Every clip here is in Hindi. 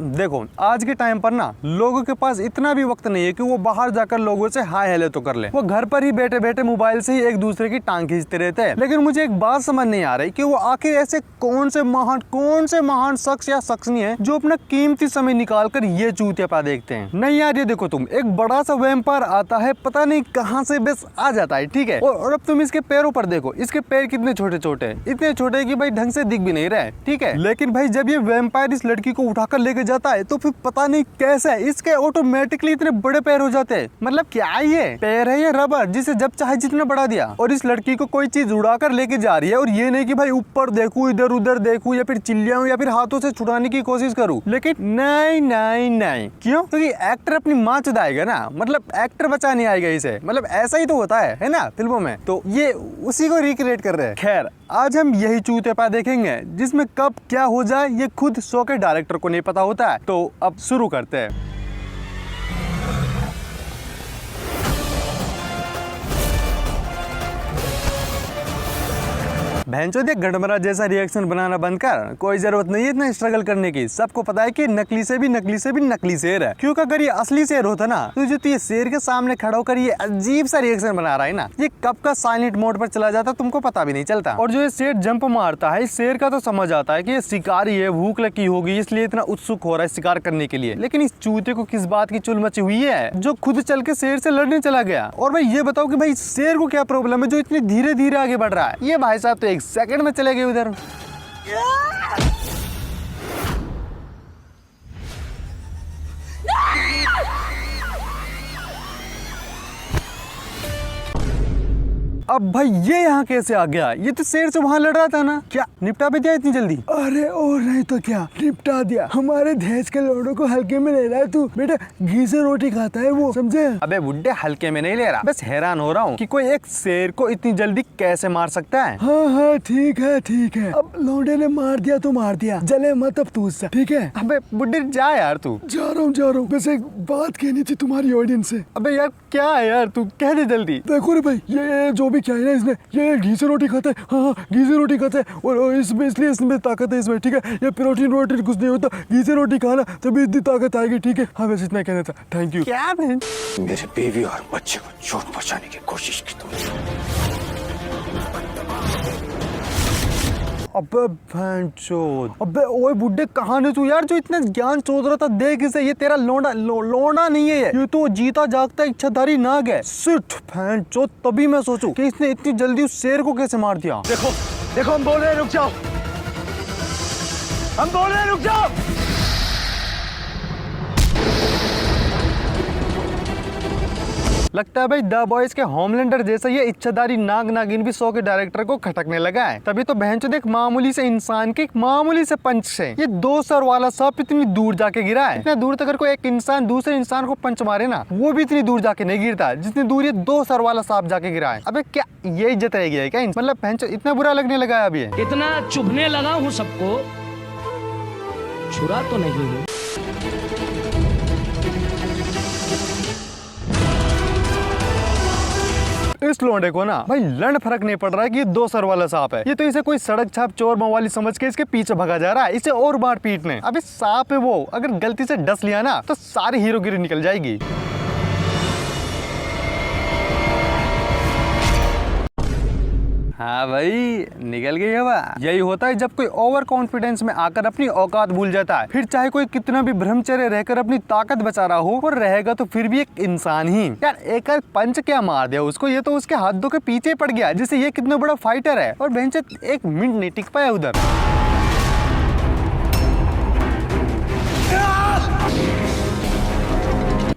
देखो आज के टाइम पर ना लोगों के पास इतना भी वक्त नहीं है कि वो बाहर जाकर लोगों से हाय हेलो तो कर ले। वो घर पर ही बैठे बैठे मोबाइल से ही एक दूसरे की टांग खींचते रहते हैं। लेकिन मुझे एक बात समझ नहीं आ रही कि वो आखिर ऐसे कौन से महान शख्स या शख्सनी है जो अपना कीमती समय निकाल कर ये चूतियापा देखते हैं। नहीं यार, ये देखो तुम, एक बड़ा सा वैम्पायर आता है, पता नहीं कहाँ से बस आ जाता है, ठीक है। और अब तुम इसके पैरों पर देखो, इसके पैर कितने छोटे छोटे हैं, इतने छोटे कि भाई ढंग से दिख भी नहीं रहे, ठीक है। लेकिन भाई जब ये वैम्पायर इस लड़की को उठाकर लेके जाता है तो फिर पता नहीं कैसे इसके ऑटोमेटिकली इतने बड़े पैर हो जाते हैं। मतलब क्या ये पैर है ये रबर जिसे जब चाहे जितना बढ़ा दिया। और इस लड़की को कोई चीज उड़ाकर लेके जा रही है और ये नहीं कि भाई ऊपर देखूं, इधर उधर देखूं, या फिर चिल्लाऊं, या फिर हाथों से छुड़ाने की कोशिश करूं। लेकिन नहीं नहीं नहीं, क्यों? क्योंकि एक्टर अपनी माँ चुदाएगा ना, मतलब एक्टर बचा नहीं आएगा इसे। मतलब ऐसा ही तो होता है ना फिल्मों में, तो ये उसी को रिक्रिएट कर रहे हैं। खैर आज हम यही चूतियापा देखेंगे जिसमें कब क्या हो जाए ये खुद शो के डायरेक्टर को नहीं पता होता है। तो अब शुरू करते हैं। भैंचोद एक गड़बड़ा जैसा रिएक्शन बनाना बंद कर, कोई जरूरत नहीं है इतना स्ट्रगल करने की। सबको पता है कि नकली से भी नकली शेर है। क्योंकि अगर ये असली शेर होता ना तो जो ये शेर के सामने खड़ा होकर ये अजीब सा रिएक्शन बना रहा है ना, ये कब का साइलेंट मोड पर चला जाता तुमको पता भी नहीं चलता। और जो ये शेर जंप मारता है, इस शेर का तो समझ आता है कि ये शिकारी है, भूख लगी होगी इसलिए इतना उत्सुक हो रहा है शिकार करने के लिए। लेकिन इस चूते को किस बात की चुल मची हुई है जो खुद चल के शेर से लड़ने चला गया। और भाई ये बताओ कि भाई शेर को क्या प्रॉब्लम है जो इतनी धीरे धीरे आगे बढ़ रहा है। ये भाई साहब तो एक सेकंड में चले गए उधर। अब भाई ये यहाँ कैसे आ गया? ये तो शेर से वहाँ लड़ रहा था ना, क्या निपटा भी दिया इतनी जल्दी? अरे और नहीं तो क्या, निपटा दिया। हमारे देश के लोगों को हल्के में ले रहा है तू। बेटा घी से रोटी खाता है वो, समझे? अबे बुड्ढे हल्के में नहीं ले रहा, बस हैरान हो रहा हूँ कि कोई एक शेर को इतनी जल्दी कैसे मार सकता है। हाँ ठीक है। अब लौंडे ने मार दिया तो मार दिया, जले मत अब तू उससे, ठीक है? अबे बुड्ढे जा यार तू। जा रहा हूँ। बस एक बात कहनी थी तुम्हारी ऑडियंस से। अबे यार क्या है यार, तू कह दे जल्दी। देखो रे भाई, ये जो भी क्या है ना, इसने ये घी से रोटी खाता है। हाँ घी से रोटी खाता है और इसमें इसलिए इसमें ताकत है इसमें, ठीक है? ये प्रोटीन कुछ नहीं होता, घी से रोटी खाना तभी इतनी ताकत आएगी, ठीक है? हाँ बस इतना कहना था, थैंक यू। क्या बहन? मेरे बीवी और बच्चे को चोट पहुंचाने की कोशिश की तुमने। अबे भैंचोद, अबे ओए बुड्ढे कहाँ है तू यार जो इतना ज्ञान चोद रहा था? देख इसे, ये तेरा लोंडा नहीं है ये तो जीता जागता इच्छाधारी नाग है। सिट भैंचोद, तभी मैं सोचूं कि इसने इतनी जल्दी उस शेर को कैसे मार दिया। देखो हम बोल रहे हैं रुक जाओ, हम बोल रहे हैं रुक जाओ। लगता है भाई द बॉयज के होमलैंडर जैसा ये इच्छाधारी नाग नागिन भी शो के डायरेक्टर को खटकने लगा है। तभी तो बहनचोद एक मामूली से इंसान के मामूली से पंच से ये 2 सर वाला सांप इतनी दूर जाके गिरा है। इतना दूर तक अगर कोई एक इंसान दूसरे इंसान को पंच मारे ना, वो भी इतनी दूर जाके नहीं गिरता जितनी दूर ये 2 सर वाला सांप जाके गिरा है। अबे क्या ये इज्जत रह गई है क्या? मतलब बहनचोद इतना बुरा लगने लगा है अभी। इतना चुभने लगा हूँ सबको, छुरा तो नहीं हूँ। इस लोंडे को ना भाई लंड फर्क नहीं पड़ रहा है कि ये 2 सर वाला सांप है। ये तो इसे कोई सड़क छाप चोर मवाली समझ के इसके पीछे भगा जा रहा है, इसे और मार पीटने। अबे सांप है वो, अगर गलती से डस लिया ना तो सारी हीरोगिरी निकल जाएगी। हाँ भाई निकल गई हवा। यही होता है जब कोई ओवर कॉन्फिडेंस में आकर अपनी औकात भूल जाता है। फिर चाहे कोई कितना भी ब्रह्मचर्य रहकर अपनी ताकत बचा रहा हो, और रहेगा तो फिर भी एक इंसान ही। यार एक पंच क्या मार दिया उसको, ये तो उसके हाथों के पीछे पड़ गया जिससे ये कितना बड़ा फाइटर है। और बेंचत 1 मिनट नहीं टिक पाया उधर।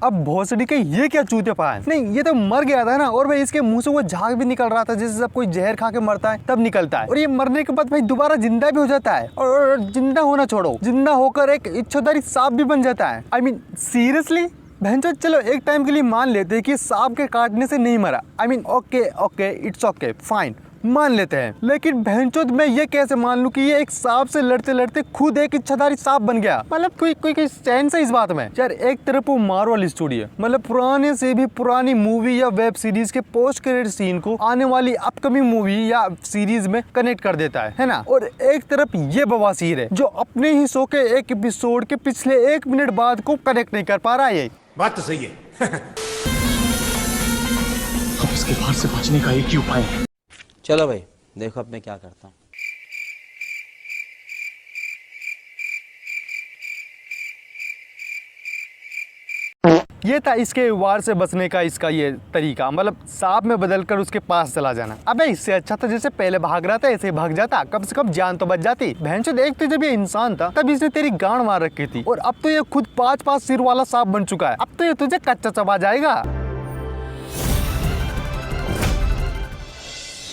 अब भोसड़ी के ये क्या चूतियापा है? नहीं ये तो मर गया था ना, और भाई इसके मुंह से वो झाग भी निकल रहा था जैसे सब कोई जहर खा के मरता है तब निकलता है। और ये मरने के बाद भाई दोबारा जिंदा भी हो जाता है, और जिंदा होना छोड़ो, जिंदा होकर एक इच्छाधारी सांप भी बन जाता है। I mean सीरियसली भैंचो, चलो एक टाइम के लिए मान लेते हैं कि सांप के काटने से नहीं मरा। I mean okay it's okay fine, मान लेते हैं, लेकिन भैंचोद मैं ये कैसे मान लूं कि ये एक सांप से लड़ते लड़ते खुद एक इच्छाधारी सांप बन गया। मतलब कोई सेंस है इस बात में यार। एक तरफ वो मार्वल स्टूडियो मतलब पुराने से भी पुरानी मूवी या वेब सीरीज के पोस्ट क्रेडिट सीन को आने वाली अपकमिंग मूवी या सीरीज में कनेक्ट कर देता है ना। और एक तरफ ये बवासीर है जो अपने ही शो के एक एपिसोड के पिछले 1 मिनट बाद को कनेक्ट नहीं कर पा रहा है। बात तो सही है। अब इसके बाहर से बचने का एक ही उपाय है। चलो भाई देखो अब मैं क्या करता हूँ। ये था इसके वार से बचने का इसका ये तरीका, मतलब सांप में बदलकर उसके पास चला जाना। अबे इससे अच्छा था जैसे पहले भाग रहा था ऐसे भाग जाता, कम से कम जान तो बच जाती। भैंचोद एक तो जब ये इंसान था तब इसने तेरी गांड मार रखी थी और अब तो ये खुद 5 सिर वाला सांप बन चुका है। अब तो ये तुझे कच्चा चबा जाएगा।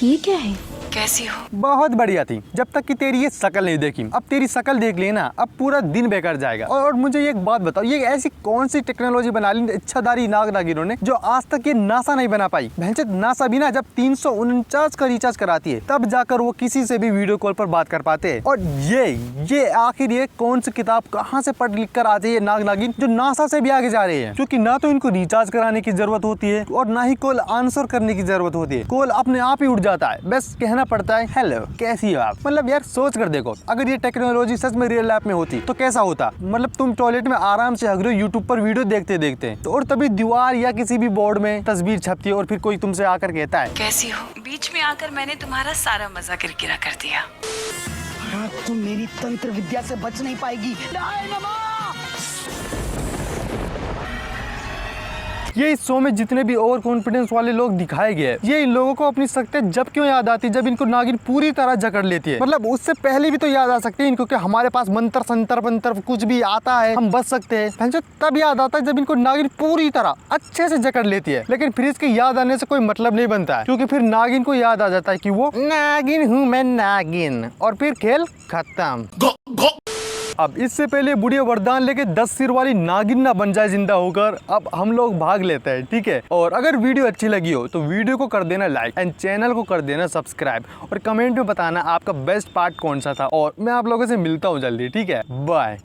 ये क्या है? कैसी हो? बहुत बढ़िया थी जब तक कि तेरी ये शकल नहीं देखी। अब तेरी शकल देख लेना, अब पूरा दिन बेकार जाएगा। और मुझे ये एक बात बताओ, ये ऐसी कौन सी टेक्नोलॉजी बना ली इच्छाधारी नागिनों ने जो आज तक ये नासा नहीं बना पाई। भैंचोद नासा भी ना जब 349 का रिचार्ज कराती है तब जाकर वो किसी से भी वीडियो कॉल पर बात कर पाते हैं। और ये आखिर ये कौन सी किताब कहाँ से पढ़ लिख कर आते हैं नागिन जो नासा से भी आगे जा रहे हैं, क्योंकि ना तो इनको रिचार्ज कराने की जरूरत होती है और ना ही कॉल आंसर करने की जरूरत होती है। कॉल अपने आप ही उठ जाता है, बस कहना पड़ता है हेलो कैसी हो आप। मतलब यार सोच कर देखो, अगर ये टेक्नोलॉजी सच में रियल लाइफ में होती तो कैसा होता। मतलब तुम टॉयलेट में आराम से हग रहे हो यूट्यूब पर वीडियो देखते देखते तो, और तभी दीवार या किसी भी बोर्ड में तस्वीर छपती है और फिर कोई तुमसे आकर कहता है कैसी हो। बीच में आकर मैंने तुम्हारा सारा मजा किरकिरा कर दिया। तुम मेरी तंत्र विद्या से बच नहीं पाएगी। ये इस शो में जितने भी ओवर कॉन्फिडेंस वाले लोग दिखाए गए ये इन लोगों को अपनी शक्तियां जब क्यों याद आती है, जब इनको नागिन पूरी तरह जकड़ लेती है। मतलब उससे पहले भी तो याद आ सकती है इनको कि हमारे पास मंत्र संतर कुछ भी आता है, हम बच सकते हैं। तब याद आता है जब इनको नागिन पूरी तरह अच्छे से जकड़ लेती है। लेकिन फिर इसके याद आने से कोई मतलब नहीं बनता है, क्योंकि फिर नागिन को याद आ जाता है कि वो नागिन हूँ मैं नागिन, और फिर खेल खत्म। अब इससे पहले बुढ़िया वरदान लेके 10 सिर वाली नागिन ना बन जाए जिंदा होकर, अब हम लोग भाग लेते हैं, ठीक है। और अगर वीडियो अच्छी लगी हो तो वीडियो को कर देना लाइक एंड चैनल को कर देना सब्सक्राइब और कमेंट में बताना आपका बेस्ट पार्ट कौन सा था। और मैं आप लोगों से मिलता हूँ जल्दी, ठीक है, बाय।